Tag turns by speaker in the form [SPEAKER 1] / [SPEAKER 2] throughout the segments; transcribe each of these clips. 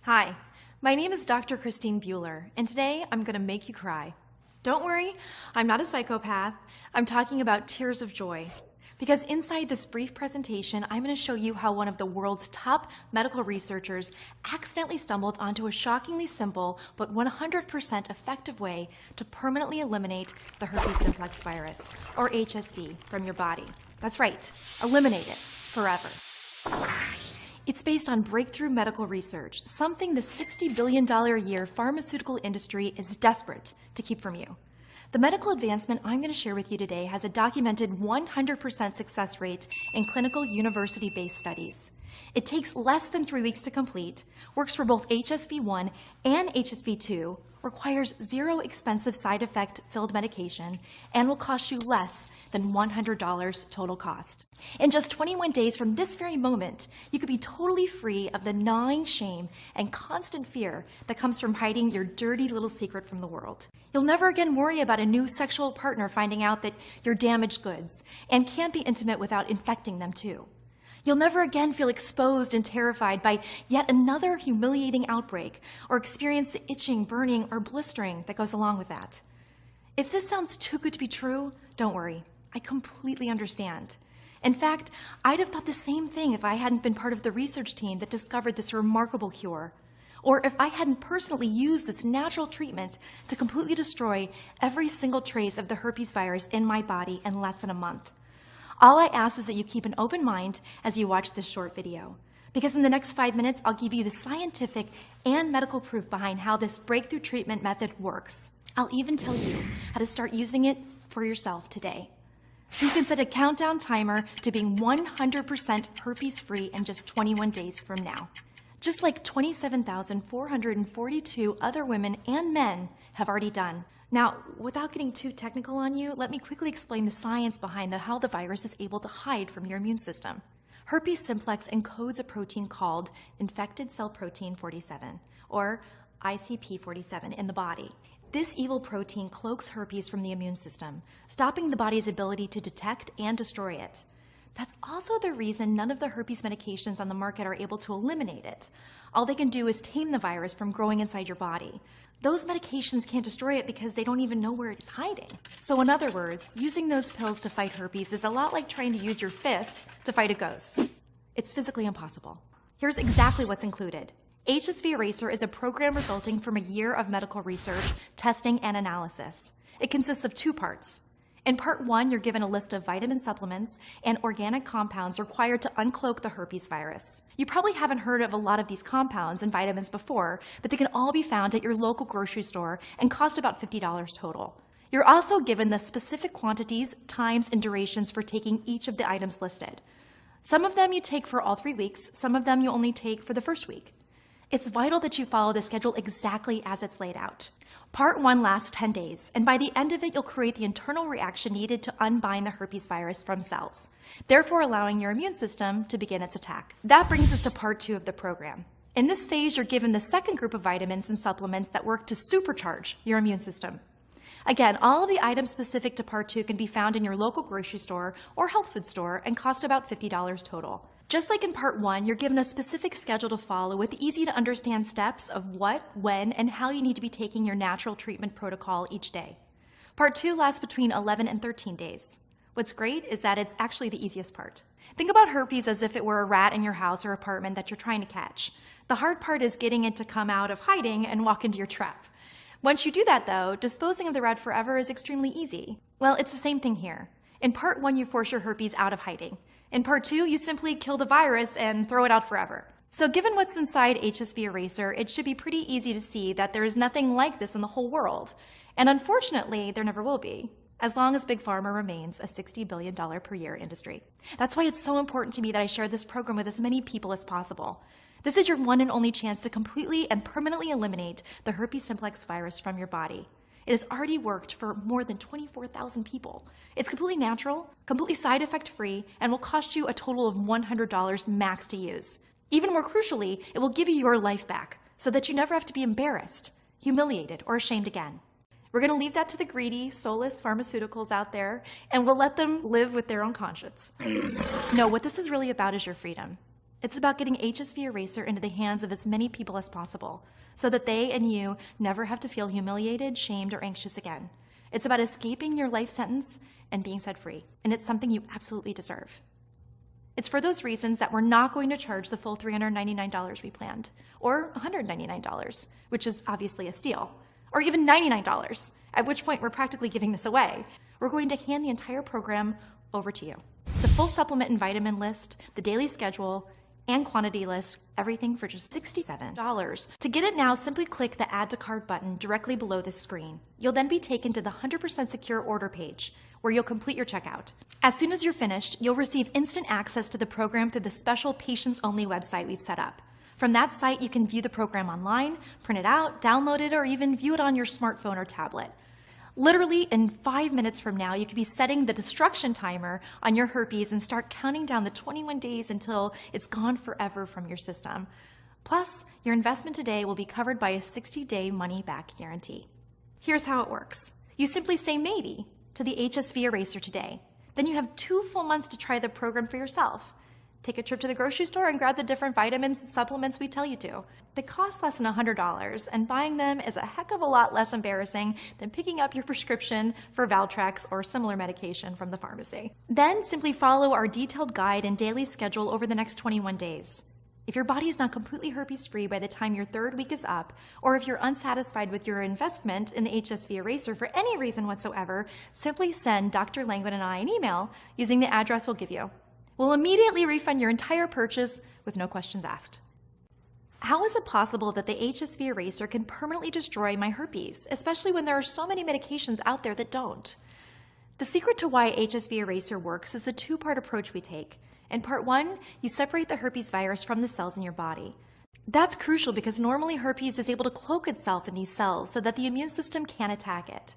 [SPEAKER 1] Hi, my name is Dr. Christine Bueller, and today I'm going to make you cry. Don't worry, I'm not a psychopath. I'm talking about tears of joy. Because inside this brief presentation, I'm going to show you how one of the world's top medical researchers accidentally stumbled onto a shockingly simple but 100% effective way to permanently eliminate the herpes simplex virus, or HSV, from your body. That's right, eliminate it forever. It's based on breakthrough medical research, something the $60 billion a year pharmaceutical industry is desperate to keep from you. The medical advancement I'm going to share with you today has a documented 100% success rate in clinical university-based studies. It takes less than 3 weeks to complete, works for both HSV-1 and HSV-2, requires zero expensive side effect-filled medication, and will cost you less than $100 total cost. In just 21 days from this very moment, you could be totally free of the gnawing shame and constant fear that comes from hiding your dirty little secret from the world. You'll never again worry about a new sexual partner finding out that you're damaged goods and can't be intimate without infecting them too. You'll never again feel exposed and terrified by yet another humiliating outbreak or experience the itching, burning, or blistering that goes along with that. If this sounds too good to be true, don't worry. I completely understand. In fact, I'd have thought the same thing if I hadn't been part of the research team that discovered this remarkable cure, or if I hadn't personally used this natural treatment to completely destroy every single trace of the herpes virus in my body in less than a month. All I ask is that you keep an open mind as you watch this short video, because in the next 5 minutes, I'll give you the scientific and medical proof behind how this breakthrough treatment method works. I'll even tell you how to start using it for yourself today. So you can set a countdown timer to being 100% herpes-free in just 21 days from now. Just like 27,442 other women and men have already done. Now, without getting too technical on you, let me quickly explain the science behind how the virus is able to hide from your immune system. Herpes simplex encodes a protein called infected cell protein 47, or ICP47, in the body. This evil protein cloaks herpes from the immune system, stopping the body's ability to detect and destroy it. That's also the reason none of the herpes medications on the market are able to eliminate it. All they can do is tame the virus from growing inside your body. Those medications can't destroy it because they don't even know where it's hiding. So in other words, using those pills to fight herpes is a lot like trying to use your fists to fight a ghost. It's physically impossible. Here's exactly what's included. HSV Eraser is a program resulting from a year of medical research, testing, and analysis. It consists of 2 parts. In part 1, you're given a list of vitamin supplements and organic compounds required to uncloak the herpes virus. You probably haven't heard of a lot of these compounds and vitamins before, but they can all be found at your local grocery store and cost about $50 total. You're also given the specific quantities, times, and durations for taking each of the items listed. Some of them you take for all 3 weeks, some of them you only take for the first week. It's vital that you follow the schedule exactly as it's laid out. Part 1 lasts 10 days, and by the end of it, you'll create the internal reaction needed to unbind the herpes virus from cells, therefore allowing your immune system to begin its attack. That brings us to Part 2 of the program. In this phase, you're given the second group of vitamins and supplements that work to supercharge your immune system. Again, all of the items specific to Part 2 can be found in your local grocery store or health food store and cost about $50 total. Just like in Part 1, you're given a specific schedule to follow with easy-to-understand steps of what, when, and how you need to be taking your natural treatment protocol each day. Part 2 lasts between 11 and 13 days. What's great is that it's actually the easiest part. Think about herpes as if it were a rat in your house or apartment that you're trying to catch. The hard part is getting it to come out of hiding and walk into your trap. Once you do that, though, disposing of the rat forever is extremely easy. Well, it's the same thing here. In Part 1, you force your herpes out of hiding. In Part 2, you simply kill the virus and throw it out forever. So given what's inside HSV Eraser, it should be pretty easy to see that there is nothing like this in the whole world. And unfortunately, there never will be, as long as Big Pharma remains a $60 billion per year industry. That's why it's so important to me that I share this program with as many people as possible. This is your one and only chance to completely and permanently eliminate the herpes simplex virus from your body. It has already worked for more than 24,000 people. It's completely natural, completely side effect free, and will cost you a total of $100 max to use. Even more crucially, it will give you your life back so that you never have to be embarrassed, humiliated, or ashamed again. We're going to leave that to the greedy, soulless pharmaceuticals out there, and we'll let them live with their own conscience. No, what this is really about is your freedom. It's about getting HSV Eraser into the hands of as many people as possible so that they and you never have to feel humiliated, shamed, or anxious again. It's about escaping your life sentence and being set free, and it's something you absolutely deserve. It's for those reasons that we're not going to charge the full $399 we planned, or $199, which is obviously a steal, or even $99, at which point we're practically giving this away. We're going to hand the entire program over to you. The full supplement and vitamin list, the daily schedule, and quantity list, everything for just $67. To get it now, simply click the Add to Cart button directly below this screen. You'll then be taken to the 100% secure order page, where you'll complete your checkout. As soon as you're finished, you'll receive instant access to the program through the special patients-only website we've set up. From that site, you can view the program online, print it out, download it, or even view it on your smartphone or tablet. Literally, in 5 minutes from now, you could be setting the destruction timer on your herpes and start counting down the 21 days until it's gone forever from your system. Plus, your investment today will be covered by a 60-day money-back guarantee. Here's how it works. You simply say maybe to the HSV Eraser today. Then you have 2 full months to try the program for yourself. Take a trip to the grocery store and grab the different vitamins and supplements we tell you to. They cost less than $100, and buying them is a heck of a lot less embarrassing than picking up your prescription for Valtrex or similar medication from the pharmacy. Then simply follow our detailed guide and daily schedule over the next 21 days. If your body is not completely herpes-free by the time your 3rd week is up, or if you're unsatisfied with your investment in the HSV Eraser for any reason whatsoever, simply send Dr. Langwood and I an email using the address we'll give you. We'll immediately refund your entire purchase with no questions asked. How is it possible that the HSV Eraser can permanently destroy my herpes, especially when there are so many medications out there that don't? The secret to why HSV Eraser works is the 2-part approach we take. In part 1, you separate the herpes virus from the cells in your body. That's crucial because normally herpes is able to cloak itself in these cells so that the immune system can't attack it.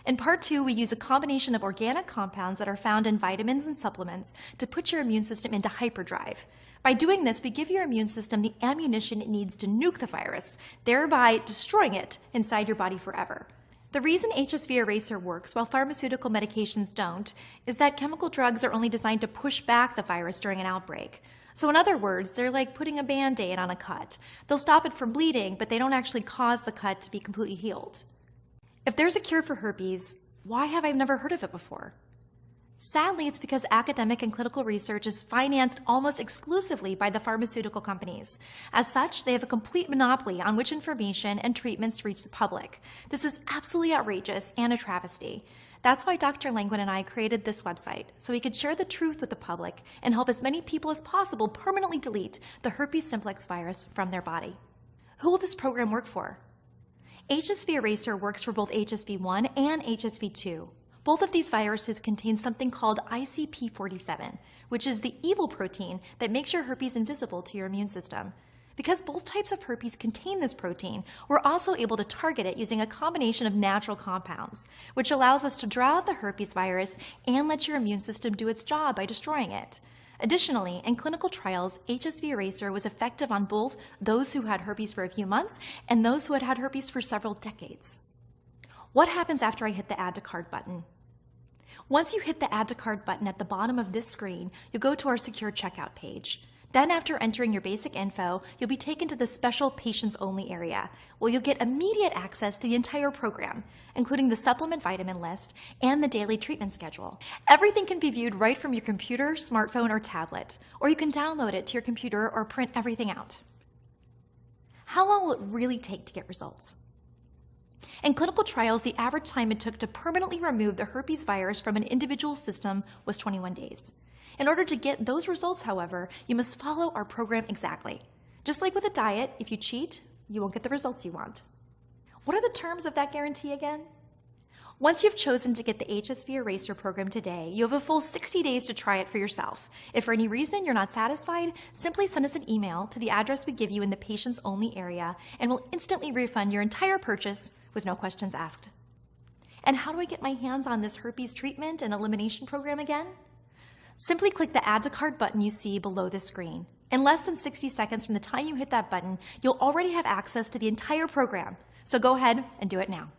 [SPEAKER 1] In part 2, we use a combination of organic compounds that are found in vitamins and supplements to put your immune system into hyperdrive. By doing this, we give your immune system the ammunition it needs to nuke the virus, thereby destroying it inside your body forever. The reason HSV Eraser works while pharmaceutical medications don't is that chemical drugs are only designed to push back the virus during an outbreak. So in other words, they're like putting a Band-Aid on a cut. They'll stop it from bleeding, but they don't actually cause the cut to be completely healed. If there's a cure for herpes, why have I never heard of it before? Sadly, it's because academic and clinical research is financed almost exclusively by the pharmaceutical companies. As such, they have a complete monopoly on which information and treatments reach the public. This is absolutely outrageous and a travesty. That's why Dr. Langwood and I created this website, so we could share the truth with the public and help as many people as possible permanently delete the herpes simplex virus from their body. Who will this program work for? HSV Eraser works for both HSV1 and HSV2. Both of these viruses contain something called ICP47, which is the evil protein that makes your herpes invisible to your immune system. Because both types of herpes contain this protein, we're also able to target it using a combination of natural compounds, which allows us to draw out the herpes virus and let your immune system do its job by destroying it. Additionally, in clinical trials, HSV Eraser was effective on both those who had herpes for a few months and those who had had herpes for several decades. What happens after I hit the Add to Cart button? Once you hit the Add to Cart button at the bottom of this screen, you'll go to our secure checkout page. Then after entering your basic info, you'll be taken to the special patients only area, where you'll get immediate access to the entire program, including the supplement vitamin list and the daily treatment schedule. Everything can be viewed right from your computer, smartphone, or tablet, or you can download it to your computer or print everything out. How long will it really take to get results? In clinical trials, the average time it took to permanently remove the herpes virus from an individual's system was 21 days. In order to get those results, however, you must follow our program exactly. Just like with a diet, if you cheat, you won't get the results you want. What are the terms of that guarantee again? Once you've chosen to get the HSV Eraser program today, you have a full 60 days to try it for yourself. If for any reason you're not satisfied, simply send us an email to the address we give you in the patients only area, and we'll instantly refund your entire purchase with no questions asked. And how do I get my hands on this herpes treatment and elimination program again? Simply click the Add to Cart button you see below the screen. In less than 60 seconds from the time you hit that button, you'll already have access to the entire program. So go ahead and do it now.